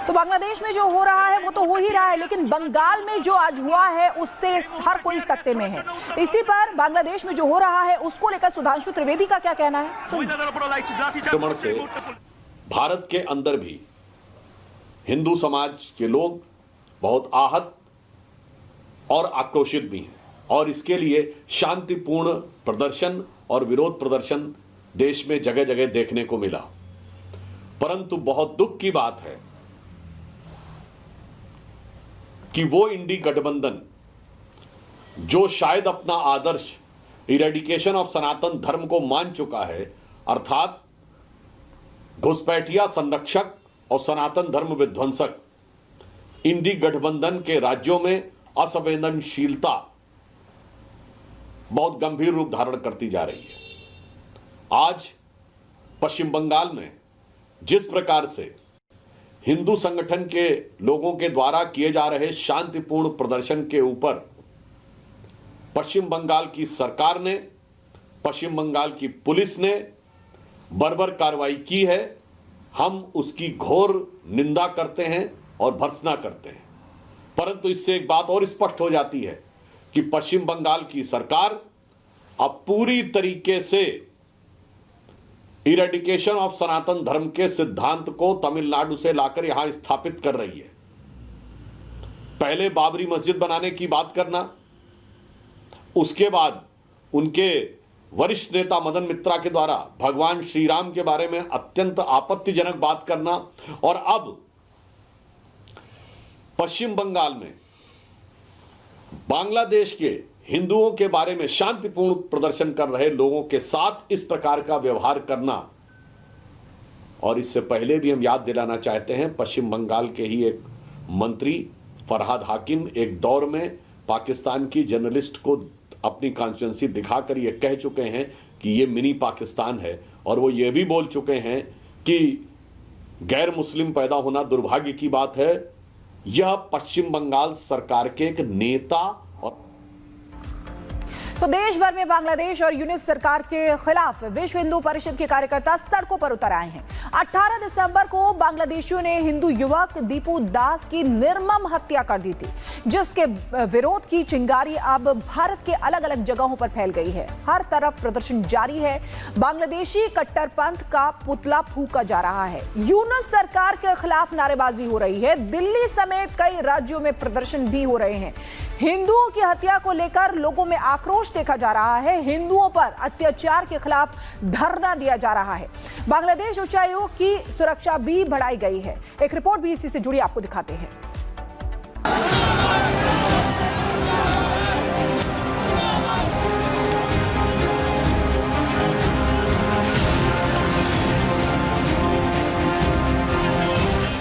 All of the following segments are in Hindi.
तो बांग्लादेश में जो हो रहा है वो तो हो ही रहा है, लेकिन बंगाल में जो आज हुआ है उससे हर कोई सकते में है। इसी पर बांग्लादेश में जो हो रहा है उसको लेकर सुधांशु त्रिवेदी का क्या कहना है, सुनिए। से भारत के अंदर भी हिंदू समाज के लोग बहुत आहत और आक्रोशित भी हैं और इसके लिए शांतिपूर्ण प्रदर्शन और विरोध प्रदर्शन देश में जगह जगह देखने को मिला। परंतु बहुत दुख की बात है कि वो इंडी गठबंधन जो शायद अपना आदर्श इरेडिकेशन ऑफ सनातन धर्म को मान चुका है, अर्थात घुसपैठिया संरक्षक और सनातन धर्म विध्वंसक, इंडी गठबंधन के राज्यों में असंवेदनशीलता बहुत गंभीर रूप धारण करती जा रही है। आज पश्चिम बंगाल में जिस प्रकार से हिंदू संगठन के लोगों के द्वारा किए जा रहे शांतिपूर्ण प्रदर्शन के ऊपर पश्चिम बंगाल की सरकार ने, पश्चिम बंगाल की पुलिस ने बर्बर कार्रवाई की है, हम उसकी घोर निंदा करते हैं और भर्त्सना करते हैं। परंतु इससे एक बात और स्पष्ट हो जाती है कि पश्चिम बंगाल की सरकार अब पूरी तरीके से इरेडिकेशन ऑफ सनातन धर्म के सिद्धांत को तमिलनाडु से लाकर यहां स्थापित कर रही है। पहले बाबरी मस्जिद बनाने की बात करना, उसके बाद उनके वरिष्ठ नेता मदन मित्रा के द्वारा भगवान श्री राम के बारे में अत्यंत आपत्तिजनक बात करना, और अब पश्चिम बंगाल में बांग्लादेश के हिंदुओं के बारे में शांतिपूर्ण प्रदर्शन कर रहे लोगों के साथ इस प्रकार का व्यवहार करना। और इससे पहले भी हम याद दिलाना चाहते हैं, पश्चिम बंगाल के ही एक मंत्री फरहाद हाकिम एक दौर में पाकिस्तान की जर्नलिस्ट को अपनी कॉन्स्टिट्यूएंसी दिखाकर ये कह चुके हैं कि ये मिनी पाकिस्तान है, और वो ये भी बोल चुके हैं कि गैर मुस्लिम पैदा होना दुर्भाग्य की बात है। यह पश्चिम बंगाल सरकार के एक नेता और तो देश भर में बांग्लादेश और यूनिस सरकार के खिलाफ विश्व हिंदू परिषद के कार्यकर्ता सड़कों पर उतर आए हैं। 18 दिसंबर को बांग्लादेशियों ने हिंदू युवक दीपू दास की निर्मम हत्या कर दी थी, जिसके विरोध की चिंगारी अब भारत के अलग अलग जगहों पर फैल गई है। हर तरफ प्रदर्शन जारी है, बांग्लादेशी कट्टरपंथ का पुतला फूंका जा रहा है, यूनिस सरकार के खिलाफ नारेबाजी हो रही है। दिल्ली समेत कई राज्यों में प्रदर्शन भी हो रहे हैं। हिंदुओं की हत्या को लेकर लोगों में आक्रोश देखा जा रहा है। हिंदुओं पर अत्याचार के खिलाफ धरना दिया जा रहा है। बांग्लादेश उच्चायोग की सुरक्षा भी बढ़ाई गई है। एक रिपोर्ट भी इसी से जुड़ी आपको दिखाते हैं।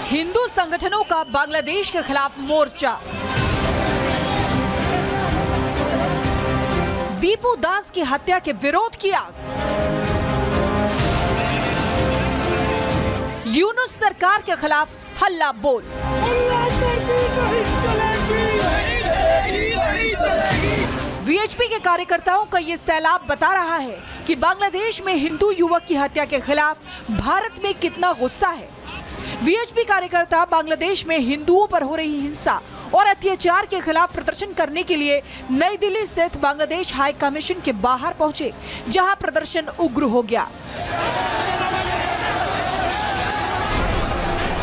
हिंदू संगठनों का बांग्लादेश के खिलाफ मोर्चा। दीपू दास की हत्या के विरोध किया। यूनुस सरकार के खिलाफ हल्ला बोल। वीएचपी के कार्यकर्ताओं का ये सैलाब बता रहा है कि बांग्लादेश में हिंदू युवक की हत्या के खिलाफ भारत में कितना गुस्सा है। वीएचपी कार्यकर्ता बांग्लादेश में हिंदुओं पर हो रही हिंसा और अत्याचार के खिलाफ प्रदर्शन करने के लिए नई दिल्ली स्थित बांग्लादेश हाई कमीशन के बाहर पहुंचे, जहां प्रदर्शन उग्र हो गया।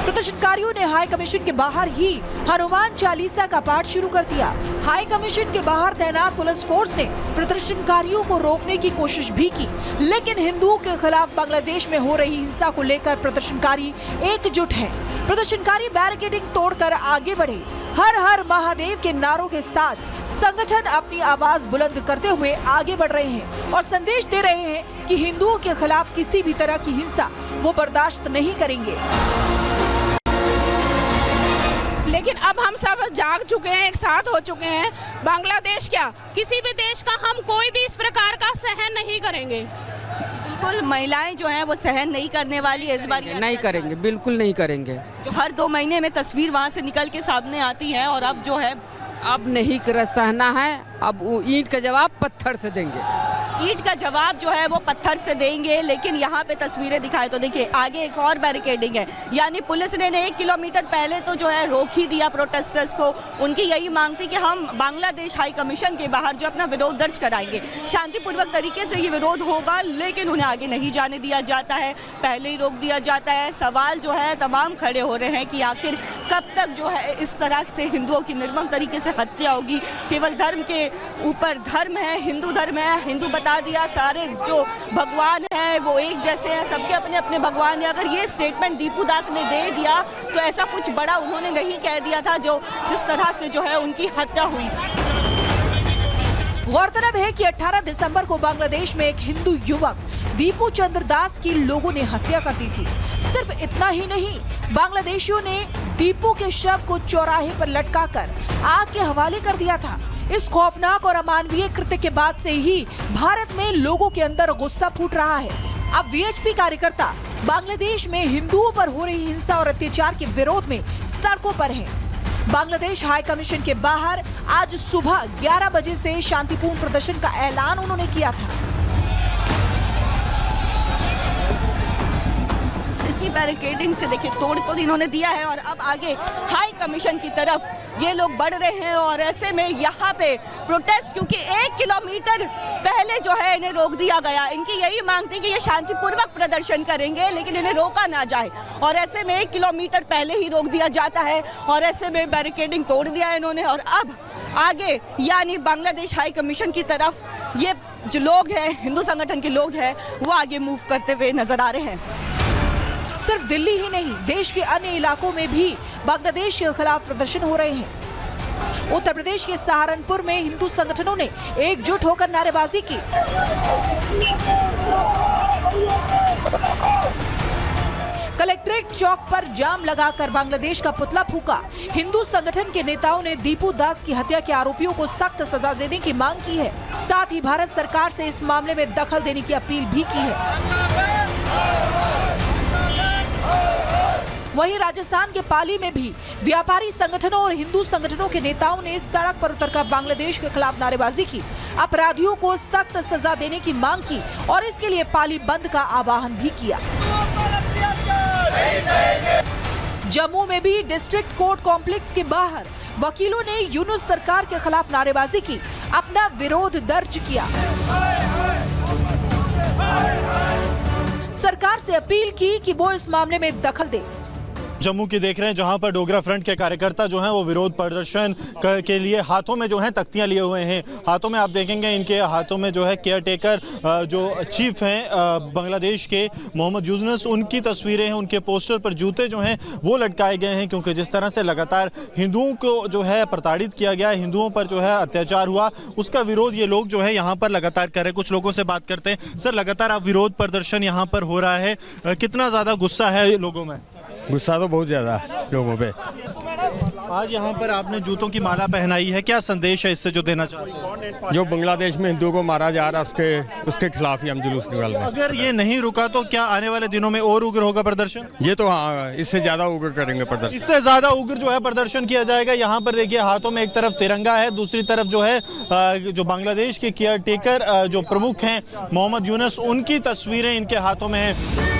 प्रदर्शनकारियों ने हाई कमीशन के बाहर ही हनुमान चालीसा का पाठ शुरू कर दिया। हाई कमीशन के बाहर तैनात पुलिस फोर्स ने प्रदर्शनकारियों को रोकने की कोशिश भी की, लेकिन हिंदुओं के खिलाफ बांग्लादेश में हो रही हिंसा को लेकर प्रदर्शनकारी एकजुट हैं। प्रदर्शनकारी बैरिकेडिंग तोड़कर आगे बढ़े। हर हर महादेव के नारों के साथ संगठन अपनी आवाज बुलंद करते हुए आगे बढ़ रहे हैं और संदेश दे रहे हैं कि हिंदुओं के खिलाफ किसी भी तरह की हिंसा वो बर्दाश्त नहीं करेंगे। लेकिन अब हम सब जाग चुके हैं, एक साथ हो चुके हैं। बांग्लादेश क्या, किसी भी देश का हम कोई भी इस प्रकार का सहन नहीं करेंगे। बिल्कुल, महिलाएं जो हैं वो सहन नहीं करने वाली है इस बार। नहीं करेंगे, बिल्कुल नहीं करेंगे। जो हर 2 महीने में तस्वीर वहाँ से निकल के सामने आती है, और अब जो है अब नहीं सहना है। अब ईंट का जवाब पत्थर से देंगे। ईंट का जवाब जो है वो पत्थर से देंगे। लेकिन यहाँ पे तस्वीरें दिखाए तो देखिए आगे एक और बैरिकेडिंग है, यानी पुलिस ने 1 किलोमीटर पहले तो जो है रोक ही दिया प्रोटेस्टर्स को। उनकी यही मांग थी कि हम बांग्लादेश हाई कमीशन के बाहर जो अपना विरोध दर्ज कराएंगे, शांतिपूर्वक तरीके से ये विरोध होगा, लेकिन उन्हें आगे नहीं जाने दिया जाता है, पहले ही रोक दिया जाता है। सवाल जो है तमाम खड़े हो रहे हैं कि आखिर कब तक जो है इस तरह से हिंदुओं की निर्मम तरीके से हत्या होगी। केवल धर्म के ऊपर धर्म है, हिंदू धर्म है, हिंदू बता दिया सारे जो भगवान है वो एक जैसे हैं, सबके अपने अपने भगवान है। अगर ये स्टेटमेंट दीपू दास ने दे दिया तो ऐसा कुछ बड़ा उन्होंने नहीं कह दिया था जो जिस तरह से जो है उनकी हत्या हुई। गौरतलब है कि 18 दिसंबर को बांग्लादेश में एक हिंदू युवक दीपू चंद्र दास की लोगों ने हत्या कर दी थी। सिर्फ इतना ही नहीं, बांग्लादेशियों ने दीपू के शव को चौराहे पर लटकाकर आग के हवाले कर दिया था। इस खौफनाक और अमानवीय कृत्य के बाद से ही भारत में लोगों के अंदर गुस्सा फूट रहा है। अब वीएचपी कार्यकर्ता बांग्लादेश में हिंदुओं पर हो रही हिंसा और अत्याचार के विरोध में सड़कों पर हैं। बांग्लादेश हाई कमीशन के बाहर आज सुबह 11 बजे से शांतिपूर्ण प्रदर्शन का ऐलान उन्होंने किया था। इसी बैरिकेडिंग से देखिए तोड़ तो इन्होंने दिया है और अब आगे हाई कमीशन की तरफ ये लोग बढ़ रहे हैं। और ऐसे में यहाँ पे प्रोटेस्ट, क्योंकि 1 किलोमीटर पहले जो है इन्हें रोक दिया गया। इनकी यही मांग थी कि ये शांतिपूर्वक प्रदर्शन करेंगे, लेकिन इन्हें रोका ना जाए, और ऐसे में 1 किलोमीटर पहले ही रोक दिया जाता है। और ऐसे में बैरिकेडिंग तोड़ दिया है इन्होंने और अब आगे यानी बांग्लादेश हाई कमीशन की तरफ ये जो लोग हैं, हिंदू संगठन के लोग हैं, वो आगे मूव करते हुए नजर आ रहे हैं। सिर्फ दिल्ली ही नहीं, देश के अन्य इलाकों में भी बांग्लादेश के खिलाफ प्रदर्शन हो रहे हैं। उत्तर प्रदेश के सहारनपुर में हिंदू संगठनों ने एकजुट होकर नारेबाजी की। कलेक्ट्रेट चौक पर जाम लगाकर बांग्लादेश का पुतला फूका। हिंदू संगठन के नेताओं ने दीपू दास की हत्या के आरोपियों को सख्त सजा देने की मांग की है। साथ ही भारत सरकार से इस मामले में दखल देने की अपील भी की है। वहीं राजस्थान के पाली में भी व्यापारी संगठनों और हिंदू संगठनों के नेताओं ने सड़क पर उतरकर बांग्लादेश के खिलाफ नारेबाजी की, अपराधियों को सख्त सजा देने की मांग की और इसके लिए पाली बंद का आह्वान भी किया। जम्मू में भी डिस्ट्रिक्ट कोर्ट कॉम्प्लेक्स के बाहर वकीलों ने यूनुस सरकार के खिलाफ नारेबाजी की, अपना विरोध दर्ज किया। सरकार से अपील की कि वो इस मामले में दखल दे। जम्मू की देख रहे हैं जहां पर डोगरा फ्रंट के कार्यकर्ता जो हैं वो विरोध प्रदर्शन के लिए हाथों में जो है तख्तियां लिए हुए हैं। हाथों में आप देखेंगे इनके हाथों में जो है केयर टेकर जो चीफ हैं बांग्लादेश के मोहम्मद यूनुस, उनकी तस्वीरें हैं, उनके पोस्टर पर जूते जो हैं वो लटकाए गए हैं। क्योंकि जिस तरह से लगातार हिंदुओं को जो है प्रताड़ित किया गया, हिंदुओं पर जो है अत्याचार हुआ, उसका विरोध ये लोग जो है यहाँ पर लगातार कर रहे हैं। कुछ लोगों से बात करते हैं। सर, लगातार आप विरोध प्रदर्शन यहाँ पर हो रहा है, कितना ज़्यादा गुस्सा है लोगों में? गुस्सा तो बहुत ज्यादा लोगों पे। आज यहाँ पर आपने जूतों की माला पहनाई है, क्या संदेश है इससे जो देना चाहते हैं? जो बांग्लादेश में हिंदुओं को मारा जा रहा है उसके खिलाफ ही हम जुलूस निकाल रहे हैं। अगर ये नहीं रुका तो क्या आने वाले दिनों में और उग्र होगा प्रदर्शन? ये तो हाँ, इससे ज्यादा उग्र करेंगे प्रदर्शन। इससे ज्यादा उग्र जो है प्रदर्शन किया जाएगा। यहाँ पर देखिए हाथों में एक तरफ तिरंगा है, दूसरी तरफ जो है जो बांग्लादेश के केयर टेकर जो प्रमुख हैं मोहम्मद यूनुस, उनकी तस्वीरें इनके हाथों में है।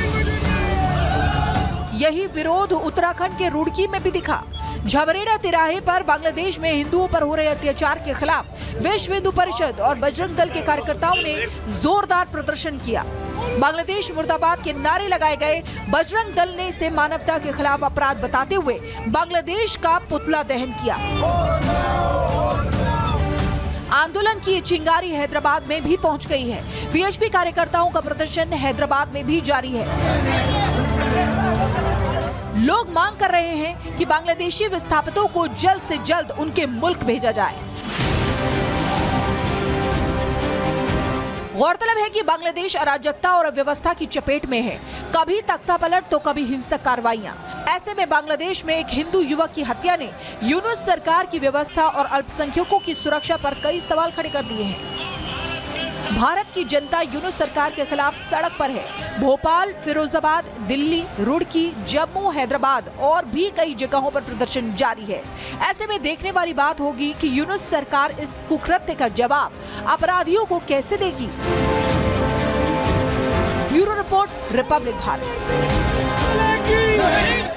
यही विरोध उत्तराखंड के रुड़की में भी दिखा। झबरेड़ा तिराहे पर बांग्लादेश में हिंदुओं पर हो रहे अत्याचार के खिलाफ विश्व हिंदू परिषद और बजरंग दल के कार्यकर्ताओं ने जोरदार प्रदर्शन किया। बांग्लादेश मुर्दाबाद के नारे लगाए गए। बजरंग दल ने इसे मानवता के खिलाफ अपराध बताते हुए बांग्लादेश का पुतला दहन किया। आंदोलन की चिंगारी हैदराबाद में भी पहुंच गई है। वीएचपी कार्यकर्ताओं का प्रदर्शन हैदराबाद में भी जारी है। लोग मांग कर रहे हैं कि बांग्लादेशी विस्थापितों को जल्द से जल्द उनके मुल्क भेजा जाए। गौरतलब है कि बांग्लादेश अराजकता और अव्यवस्था की चपेट में है। कभी तख्तापलट तो कभी हिंसक कार्रवाइयां। ऐसे में बांग्लादेश में एक हिंदू युवक की हत्या ने यूनुस सरकार की व्यवस्था और अल्पसंख्यकों की सुरक्षा पर कई सवाल खड़े कर दिए हैं। भारत की जनता यूनुस सरकार के खिलाफ सड़क पर है। भोपाल, फिरोजाबाद, दिल्ली, रुड़की, जम्मू, हैदराबाद और भी कई जगहों पर प्रदर्शन जारी है। ऐसे में देखने वाली बात होगी कि यूनुस सरकार इस कुकृत्य का जवाब अपराधियों को कैसे देगी। Bureau report, Republic Bharat.